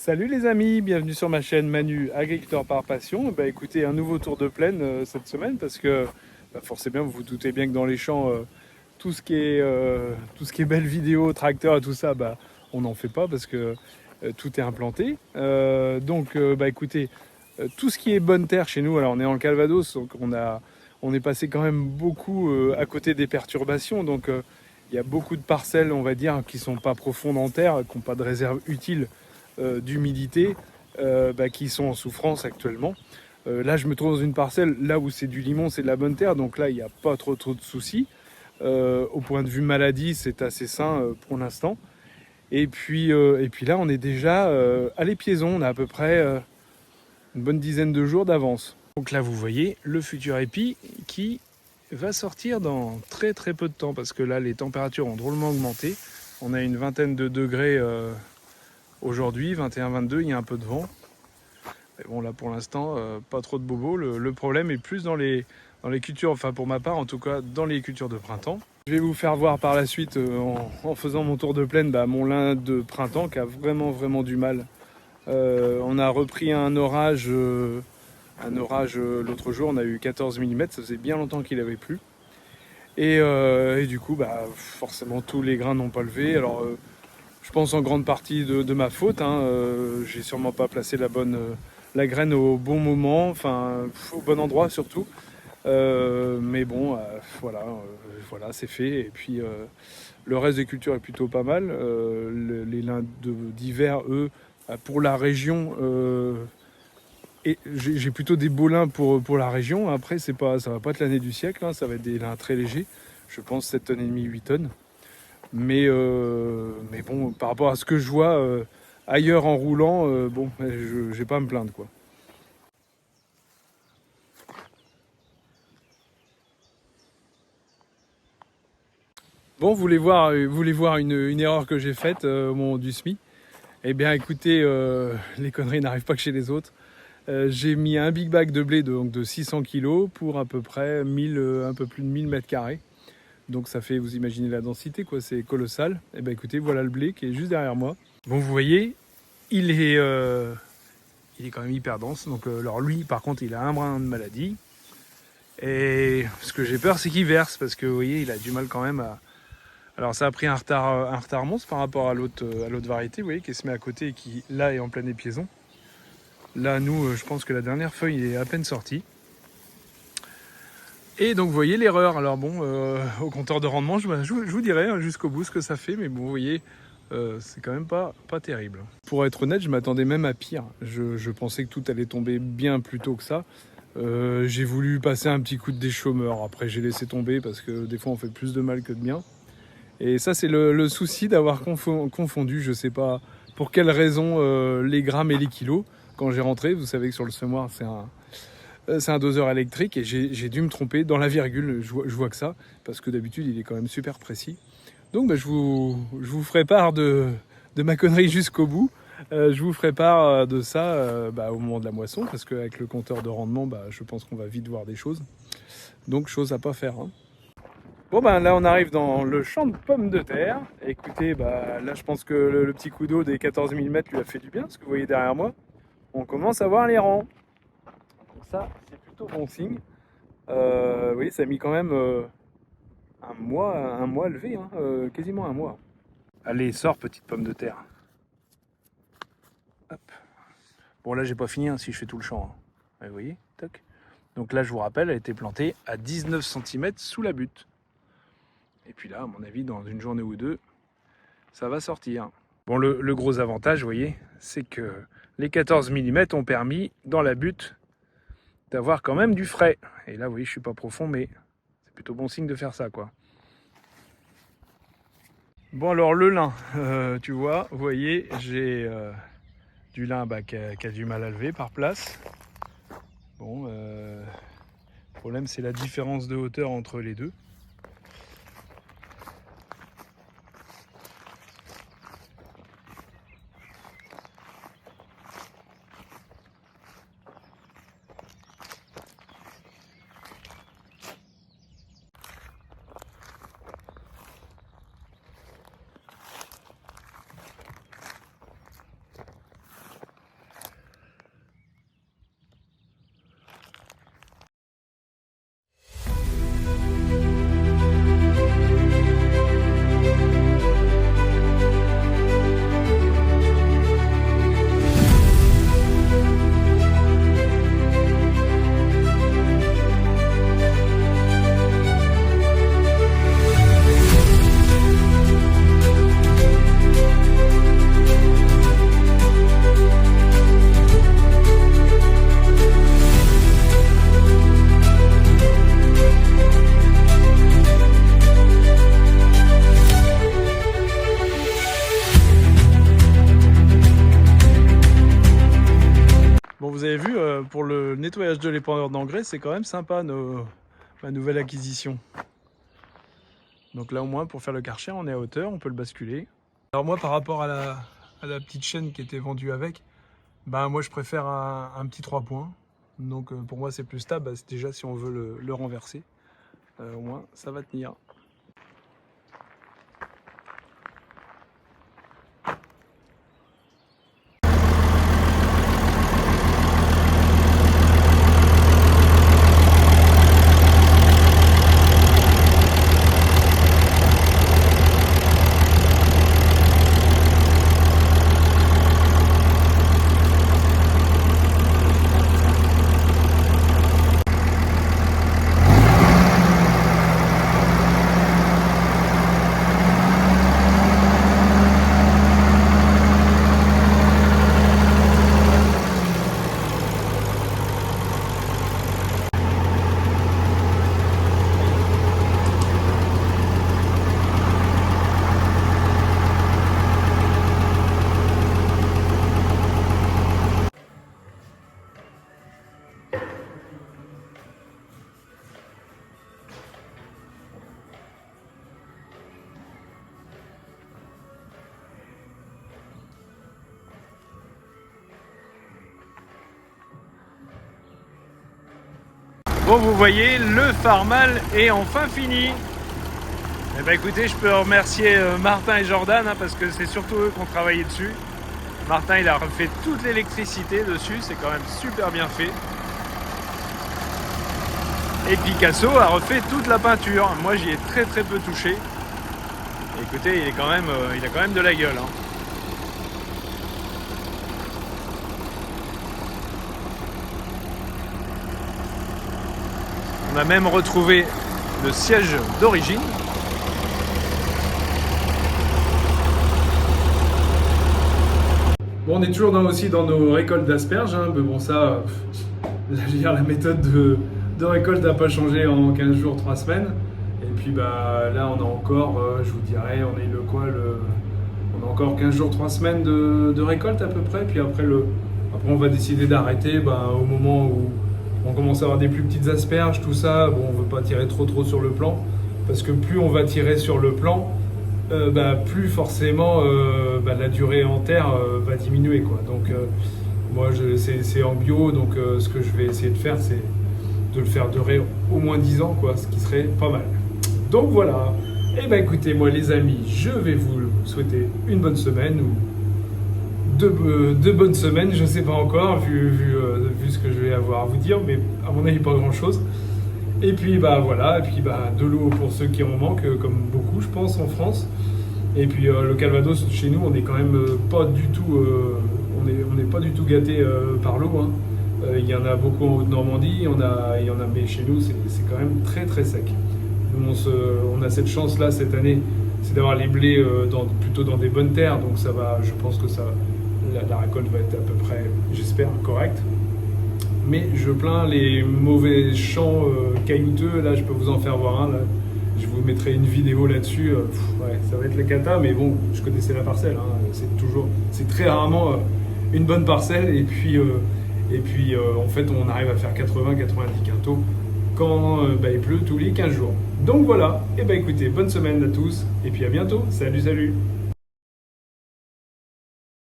Salut les amis, bienvenue sur ma chaîne Manu, agriculteur par passion. Bah écoutez, un nouveau tour de plaine cette semaine parce que forcément vous vous doutez bien que dans les champs, tout ce qui est belle vidéo, tracteur et tout ça, on n'en fait pas parce que tout est implanté. Écoutez, tout ce qui est bonne terre chez nous, alors on est en Calvados, donc on est passé quand même beaucoup à côté des perturbations. Il y a beaucoup de parcelles, on va dire, qui sont pas profondes en terre, qui n'ont pas de réserve utile d'humidité, qui sont en souffrance actuellement. Là, je me trouve dans une parcelle, là où c'est du limon, c'est de la bonne terre, donc là, il n'y a pas trop de soucis. Au point de vue maladie, c'est assez sain pour l'instant. Et puis là, on est déjà à l'épiaison, on a à peu près une bonne dizaine de jours d'avance. Donc là, vous voyez le futur épi qui va sortir dans très très peu de temps, parce que là, les températures ont drôlement augmenté. On a une vingtaine de degrés aujourd'hui, 21-22, il y a un peu de vent. Mais bon, là pour l'instant, pas trop de bobos. Le problème est plus dans les cultures, enfin pour ma part en tout cas, dans les cultures de printemps. Je vais vous faire voir par la suite, en faisant mon tour de plaine, mon lin de printemps qui a vraiment du mal. On a repris un orage l'autre jour, on a eu 14 mm, ça faisait bien longtemps qu'il avait plu. Et du coup, forcément tous les grains n'ont pas levé. Alors je pense en grande partie de ma faute. J'ai sûrement pas placé la graine au bon moment, enfin au bon endroit surtout. Mais bon, voilà, c'est fait. Et puis le reste des cultures est plutôt pas mal. Les lins d'hiver, eux, pour la région, et j'ai plutôt des beaux lins pour la région. Après, ça va pas être l'année du siècle, hein, ça va être des lins très légers. Je pense 7 tonnes et demie, 8 tonnes. Mais bon, par rapport à ce que je vois ailleurs en roulant, je vais pas à me plaindre, quoi. Bon, vous voulez voir une erreur que j'ai faite au moment du SMI. Eh bien, écoutez, les conneries n'arrivent pas que chez les autres. J'ai mis un big bag de blé de 600 kg pour à peu près 1000, un peu plus de 1000 mètres carrés. Donc ça fait, vous imaginez la densité, quoi, c'est colossal. Eh bien, écoutez, voilà le blé qui est juste derrière moi. Bon, vous voyez, il est, euh, il est quand même hyper dense. Donc, alors lui, par contre, il a un brin de maladie. Et ce que j'ai peur, c'est qu'il verse, parce que vous voyez, il a du mal quand même à. Alors ça a pris un retard monstre par rapport à l'autre variété, vous voyez, qui se met à côté et qui là est en pleine épiaison. Là, nous, je pense que la dernière feuille est à peine sortie. Et donc vous voyez l'erreur. Alors bon, au compteur de rendement, je vous dirai jusqu'au bout ce que ça fait, mais bon, vous voyez, c'est quand même pas terrible. Pour être honnête, je m'attendais même à pire. Je pensais que tout allait tomber bien plus tôt que ça. J'ai voulu passer un petit coup de déchômeur. Après, j'ai laissé tomber parce que des fois, on fait plus de mal que de bien. Et ça, c'est le souci d'avoir confondu, je sais pas pour quelle raison, les grammes et les kilos. Quand j'ai rentré, vous savez que sur le semoir, c'est un doseur électrique et j'ai dû me tromper dans la virgule. Je vois que ça, parce que d'habitude, il est quand même super précis. Donc, je vous ferai part de ma connerie jusqu'au bout. Je vous ferai part de ça au moment de la moisson, parce qu'avec le compteur de rendement, je pense qu'on va vite voir des choses. Donc, chose à pas faire, hein. Bon là on arrive dans le champ de pommes de terre. Écoutez, là je pense que le petit coup d'eau des 14 mm lui a fait du bien, parce que vous voyez derrière moi, on commence à voir les rangs. Donc ça, c'est plutôt bon signe. Vous voyez, ça a mis quand même un mois levé, hein, quasiment un mois. Allez, sors petite pomme de terre. Hop. Bon là j'ai pas fini, hein, si je fais tout le champ, hein. Ouais, vous voyez, toc. Donc là je vous rappelle, elle a été plantée à 19 cm sous la butte. Et puis là, à mon avis, dans une journée ou deux, ça va sortir. Bon, le gros avantage, vous voyez, c'est que les 14 mm ont permis, dans la butte, d'avoir quand même du frais. Et là, vous voyez, je suis pas profond, mais c'est plutôt bon signe de faire ça, quoi. Bon, alors le lin, tu vois, vous voyez, j'ai du lin qui a du mal à lever par place. Bon, le problème, c'est la différence de hauteur entre les deux. vous avez vu, pour le nettoyage de l'épandeur d'engrais, c'est quand même sympa ma nouvelle acquisition. Donc là au moins pour faire le Karcher, on est à hauteur, on peut le basculer. Alors moi par rapport à la petite chaîne qui était vendue avec, moi je préfère un petit 3 points. Donc pour moi c'est plus stable, déjà si on veut le renverser, au moins ça va tenir. Bon, vous voyez, le Farmal est enfin fini. Eh ben écoutez, je peux remercier Martin et Jordan parce que c'est surtout eux qui ont travaillé dessus. Martin, il a refait toute l'électricité dessus, c'est quand même super bien fait. Et Picasso a refait toute la peinture. Moi, j'y ai très peu touché. Écoutez, il a quand même de la gueule. Hein. On a même retrouvé le siège d'origine. Bon, on est toujours aussi dans nos récoltes d'asperges, hein, mais bon ça, je veux dire, la méthode de récolte n'a pas changé en 15 jours, 3 semaines. Et puis là on a encore, je vous dirais, on a encore 15 jours, 3 semaines de récolte à peu près. Puis après on va décider d'arrêter au moment où on commence à avoir des plus petites asperges, tout ça. Bon, on ne veut pas tirer trop sur le plan, parce que plus on va tirer sur le plan, plus forcément la durée en terre va diminuer, quoi. Donc moi c'est en bio, donc ce que je vais essayer de faire, c'est de le faire durer au moins 10 ans, quoi, ce qui serait pas mal. Donc voilà. Et écoutez, moi les amis, je vais vous souhaiter une bonne semaine, ou deux bonnes semaines, je sais pas encore, vu ce que je vais avoir à vous dire, mais à mon avis pas grand chose. Et puis voilà, et puis de l'eau pour ceux qui en manquent, comme beaucoup je pense en France. Et puis le Calvados, chez nous, on est quand même pas du tout, on n'est pas du tout gâté par l'eau. Hein. Il y en a beaucoup en Haute-Normandie, il y en a, mais chez nous c'est quand même très sec. Nous on a cette chance là cette année, c'est d'avoir les blés plutôt dans des bonnes terres, donc ça va, je pense que la récolte va être à peu près, j'espère, correcte. Mais je plains les mauvais champs caillouteux, là je peux vous en faire voir un, là. Je vous mettrai une vidéo là-dessus, ouais, ça va être la cata, mais bon, je connaissais la parcelle, hein. C'est très rarement une bonne parcelle, et puis en fait on arrive à faire 80-90 quintaux quand il pleut tous les 15 jours. Donc voilà, et écoutez, bonne semaine à tous, et puis à bientôt, salut.